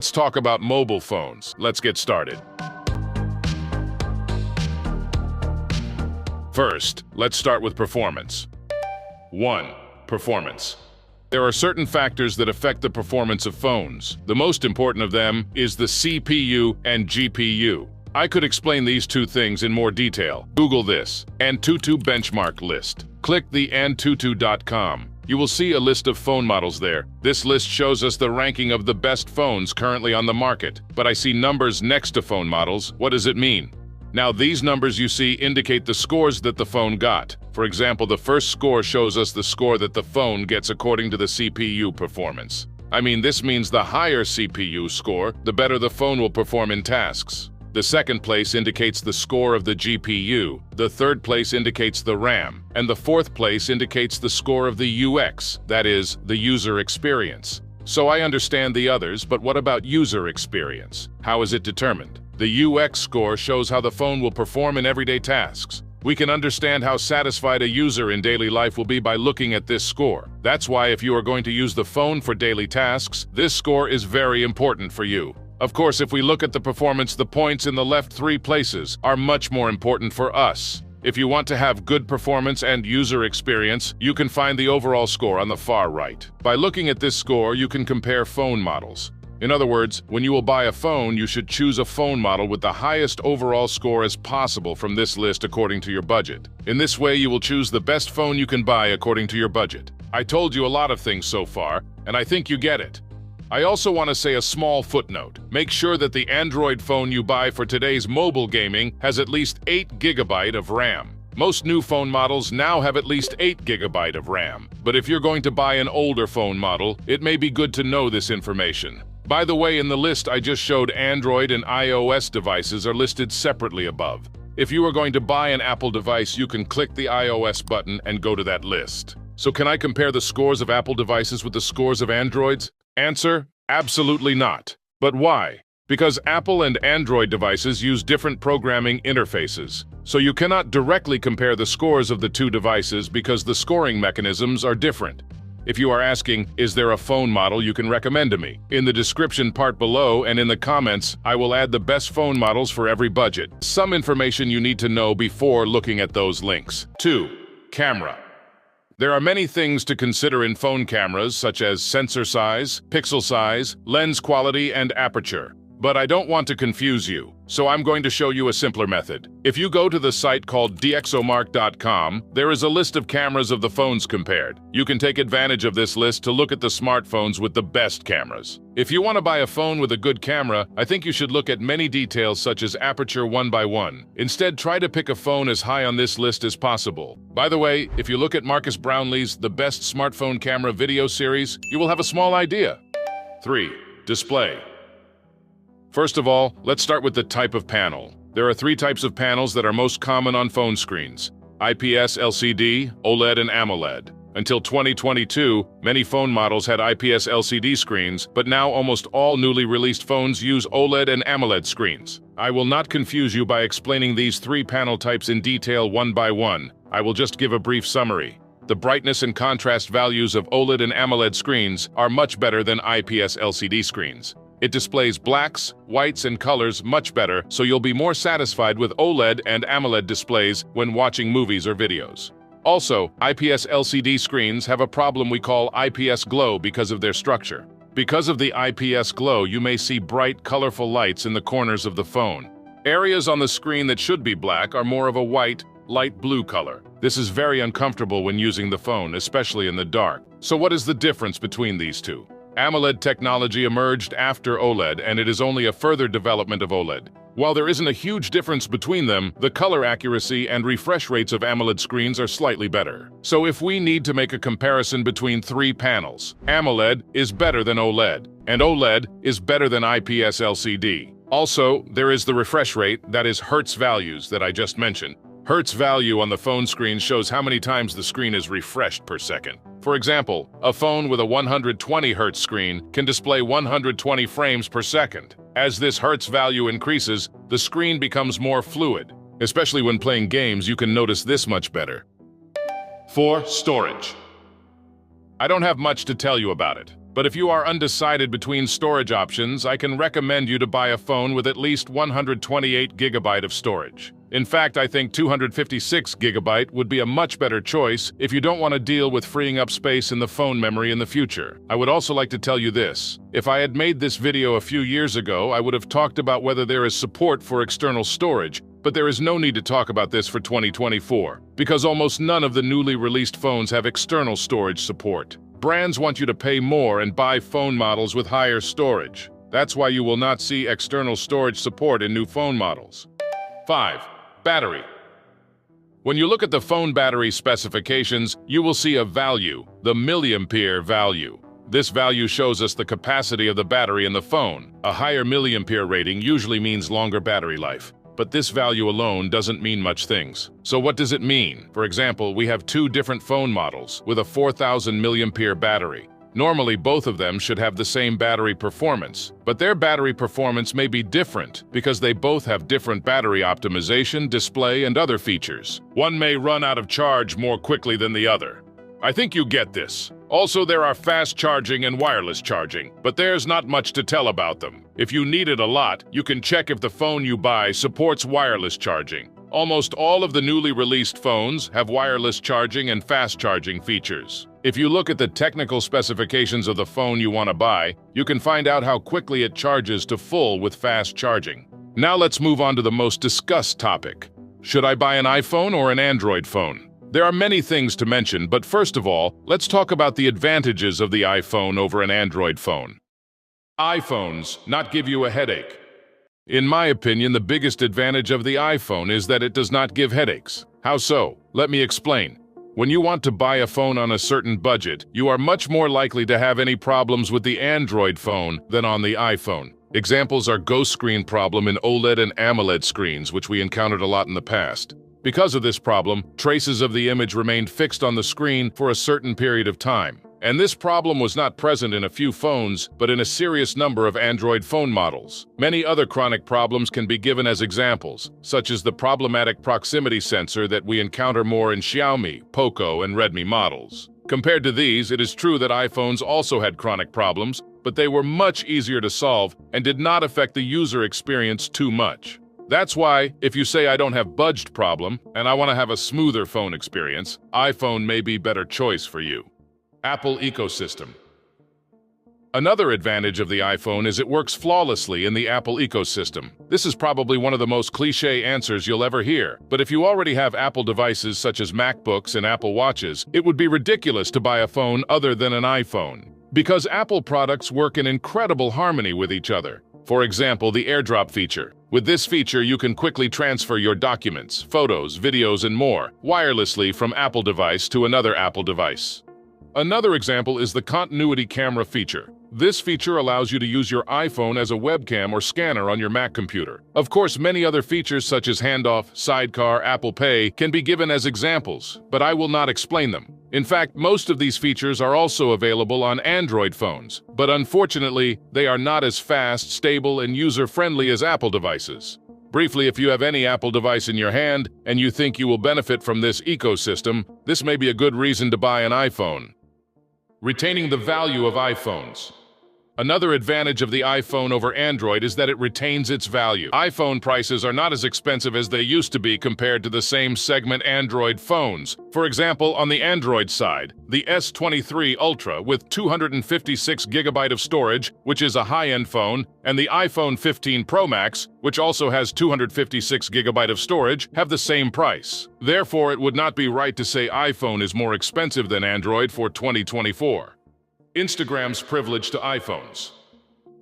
Let's talk about mobile phones. Let's get started. First, let's start with performance. 1. Performance. There are certain factors that affect the performance of phones. The most important of them is the CPU and GPU. I could explain these two things in more detail. Google this, Antutu benchmark list. Click the antutu.com. You will see a list of phone models there. This list shows us the ranking of the best phones currently on the market. But I see numbers next to phone models. What does it mean? Now, these numbers you see indicate the scores that the phone got. For example, the first score shows us the score that the phone gets according to the CPU performance. This means the higher CPU score, the better the phone will perform in tasks. The second place indicates the score of the GPU, the third place indicates the RAM, and the fourth place indicates the score of the UX, that is, the user experience. So I understand the others, but what about user experience? How is it determined? The UX score shows how the phone will perform in everyday tasks. We can understand how satisfied a user in daily life will be by looking at this score. That's why if you are going to use the phone for daily tasks, this score is very important for you. Of course, if we look at the performance, the points in the left three places are much more important for us. If you want to have good performance and user experience, you can find the overall score on the far right. By looking at this score, you can compare phone models. In other words, when you will buy a phone, you should choose a phone model with the highest overall score as possible from this list according to your budget. In this way, you will choose the best phone you can buy according to your budget. I told you a lot of things so far, and I think you get it. I also want to say a small footnote. Make sure that the Android phone you buy for today's mobile gaming has at least 8 GB of RAM. Most new phone models now have at least 8 GB of RAM. But if you're going to buy an older phone model, it may be good to know this information. By the way, in the list I just showed, Android and iOS devices are listed separately above. If you are going to buy an Apple device, you can click the iOS button and go to that list. So can I compare the scores of Apple devices with the scores of Androids? Answer: absolutely not. But why? Because Apple and Android devices use different programming interfaces. So you cannot directly compare the scores of the two devices because the scoring mechanisms are different. If you are asking, is there a phone model you can recommend to me? In the description part below and in the comments, I will add the best phone models for every budget. Some information you need to know before looking at those links. 2. Camera. There are many things to consider in phone cameras, such as sensor size, pixel size, lens quality, and aperture. But I don't want to confuse you, so I'm going to show you a simpler method. If you go to the site called dxomark.com, there is a list of cameras of the phones compared. You can take advantage of this list to look at the smartphones with the best cameras. If you want to buy a phone with a good camera, I think you should look at many details such as aperture 1:1. Instead, try to pick a phone as high on this list as possible. By the way, if you look at Marcus Brownlee's The Best Smartphone Camera video series, you will have a small idea. 3. Display. First of all, let's start with the type of panel. There are 3 types of panels that are most common on phone screens: IPS LCD, OLED, and AMOLED. Until 2022, many phone models had IPS LCD screens, but now almost all newly released phones use OLED and AMOLED screens. I will not confuse you by explaining these 3 panel types in detail one by one. I will just give a brief summary. The brightness and contrast values of OLED and AMOLED screens are much better than IPS LCD screens. It displays blacks, whites, and colors much better, so you'll be more satisfied with OLED and AMOLED displays when watching movies or videos. Also, IPS LCD screens have a problem we call IPS glow because of their structure. Because of the IPS glow, you may see bright, colorful lights in the corners of the phone. Areas on the screen that should be black are more of a white, light blue color. This is very uncomfortable when using the phone, especially in the dark. So what is the difference between these two? AMOLED technology emerged after OLED, and it is only a further development of OLED. While there isn't a huge difference between them, the color accuracy and refresh rates of AMOLED screens are slightly better. So if we need to make a comparison between 3 panels, AMOLED is better than OLED, and OLED is better than IPS LCD. Also, there is the refresh rate, that is Hertz values, that I just mentioned. Hertz value on the phone screen shows how many times the screen is refreshed per second. For example, a phone with a 120 Hz screen can display 120 frames per second. As this Hertz value increases, the screen becomes more fluid. Especially when playing games, you can notice this much better. 4. Storage. I don't have much to tell you about it, but But if you are undecided between storage options, I can recommend you to buy a phone with at least 128 GB of storage. In fact, I think 256 GB would be a much better choice if you don't want to deal with freeing up space in the phone memory in the future. I would also like to tell you this. If I had made this video a few years ago, I would have talked about whether there is support for external storage, but there is no need to talk about this for 2024, because almost none of the newly released phones have external storage support. Brands want you to pay more and buy phone models with higher storage. That's why you will not see external storage support in new phone models. 5. Battery. When you look at the phone battery specifications, you will see a value, the milliampere value. This value shows us the capacity of the battery in the phone. A higher milliampere rating usually means longer battery life. But this value alone doesn't mean much things. So what does it mean? For example, we have two different phone models with a 4000 milliampere battery. Normally, both of them should have the same battery performance, but their battery performance may be different because they both have different battery optimization, display, and other features. One may run out of charge more quickly than the other. I think you get this. Also, there are fast charging and wireless charging, but there's not much to tell about them. If you need it a lot, you can check if the phone you buy supports wireless charging. Almost all of the newly released phones have wireless charging and fast charging features. If you look at the technical specifications of the phone you want to buy, you can find out how quickly it charges to full with fast charging. Now let's move on to the most discussed topic. Should I buy an iPhone or an Android phone? There are many things to mention, but first of all, let's talk about the advantages of the iPhone over an Android phone. iPhones not give you a headache. In my opinion, the biggest advantage of the iPhone is that it does not give headaches. How so? Let me explain. When you want to buy a phone on a certain budget, you are much more likely to have any problems with the Android phone than on the iPhone. Examples are ghost screen problem in OLED and AMOLED screens, which we encountered a lot in the past. Because of this problem, traces of the image remained fixed on the screen for a certain period of time. And this problem was not present in a few phones, but in a serious number of Android phone models. Many other chronic problems can be given as examples, such as the problematic proximity sensor that we encounter more in Xiaomi, Poco, and Redmi models. Compared to these, it is true that iPhones also had chronic problems, but they were much easier to solve and did not affect the user experience too much. That's why, if you say I don't have budged problem and I want to have a smoother phone experience, iPhone may be better choice for you. Apple ecosystem. Another advantage of the iPhone is it works flawlessly in the Apple ecosystem. This is probably one of the most cliché answers you'll ever hear, but if you already have Apple devices such as MacBooks and Apple Watches, it would be ridiculous to buy a phone other than an iPhone. Because Apple products work in incredible harmony with each other. For example, the AirDrop feature. With this feature, you can quickly transfer your documents, photos, videos, and more wirelessly from Apple device to another Apple device. Another example is the continuity camera feature. This feature allows you to use your iPhone as a webcam or scanner on your Mac computer. Of course, many other features such as handoff, sidecar, Apple Pay can be given as examples, but I will not explain them. In fact, most of these features are also available on Android phones, but unfortunately, they are not as fast, stable, and user-friendly as Apple devices. Briefly, if you have any Apple device in your hand and you think you will benefit from this ecosystem, this may be a good reason to buy an iPhone. Retaining the value of iPhones. Another advantage of the iPhone over Android is that it retains its value. iPhone prices are not as expensive as they used to be compared to the same segment Android phones. For example, on the Android side, the S23 Ultra with 256 GB of storage, which is a high-end phone, and the iPhone 15 Pro Max, which also has 256 GB of storage, have the same price. Therefore, it would not be right to say iPhone is more expensive than Android for 2024. Instagram's privilege to iPhones.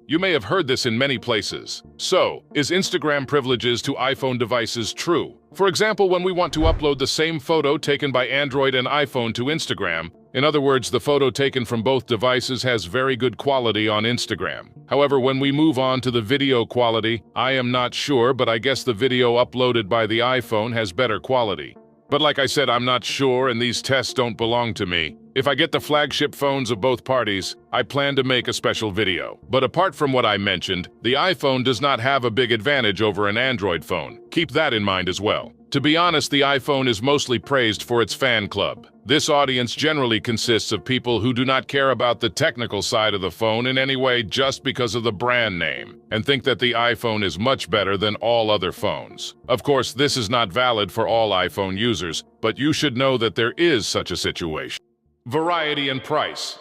You may have heard this in many places. So, is Instagram privileges to iPhone devices true? For example, when we want to upload the same photo taken by Android and iPhone to Instagram, in other words, the photo taken from both devices has very good quality on Instagram. However, when we move on to the video quality, I am not sure, but I guess the video uploaded by the iPhone has better quality. But like I said, I'm not sure and these tests don't belong to me. If I get the flagship phones of both parties, I plan to make a special video. But apart from what I mentioned, the iPhone does not have a big advantage over an Android phone. Keep that in mind as well. To be honest, the iPhone is mostly praised for its fan club. This audience generally consists of people who do not care about the technical side of the phone in any way just because of the brand name, and think that the iPhone is much better than all other phones. Of course, this is not valid for all iPhone users, but you should know that there is such a situation. Variety and price.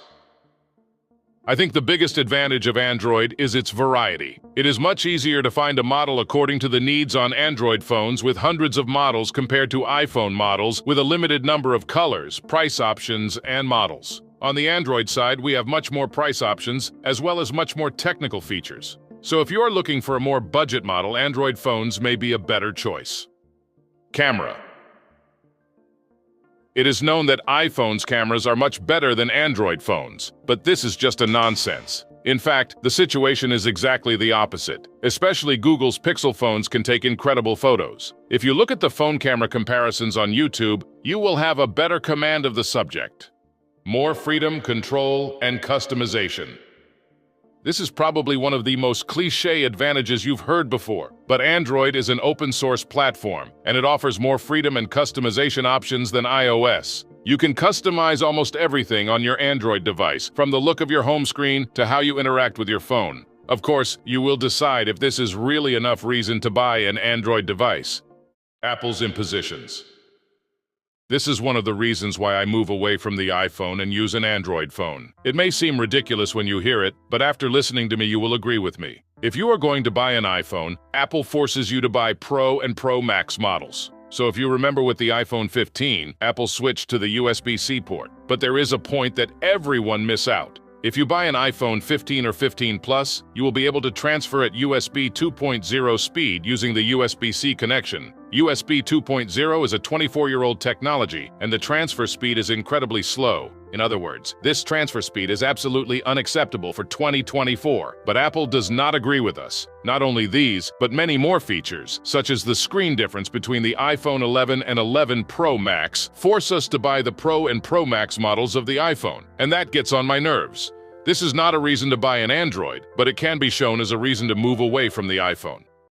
I think the biggest advantage of Android is its variety. It is much easier to find a model according to the needs on Android phones with hundreds of models compared to iPhone models with a limited number of colors, price options, and models. On the Android side, we have much more price options as well as much more technical features. So if you're looking for a more budget model, Android phones may be a better choice. Camera. It is known that iPhone's cameras are much better than Android phones, but this is just a nonsense. In fact, the situation is exactly the opposite. Especially Google's Pixel phones can take incredible photos. If you look at the phone camera comparisons on YouTube, you will have a better command of the subject. More freedom, control, and customization. This is probably one of the most cliché advantages you've heard before, but Android is an open-source platform, and it offers more freedom and customization options than iOS. You can customize almost everything on your Android device, from the look of your home screen to how you interact with your phone. Of course, you will decide if this is really enough reason to buy an Android device. Apple's impositions. This is one of the reasons why I move away from the iPhone and use an Android phone. It may seem ridiculous when you hear it, but after listening to me, you will agree with me. If you are going to buy an iPhone, Apple forces you to buy Pro and Pro Max models. So if you remember with the iPhone 15, Apple switched to the USB-C port. But there is a point that everyone miss out. If you buy an iPhone 15 or 15 Plus, you will be able to transfer at USB 2.0 speed using the USB-C connection. USB 2.0 is a 24-year-old technology, and the transfer speed is incredibly slow. In other words, this transfer speed is absolutely unacceptable for 2024. But Apple does not agree with us. Not only these, but many more features, such as the screen difference between the iPhone 11 and 11 Pro Max, force us to buy the Pro and Pro Max models of the iPhone, and that gets on my nerves. This is not a reason to buy an Android, but it can be shown as a reason to move away from the iPhone.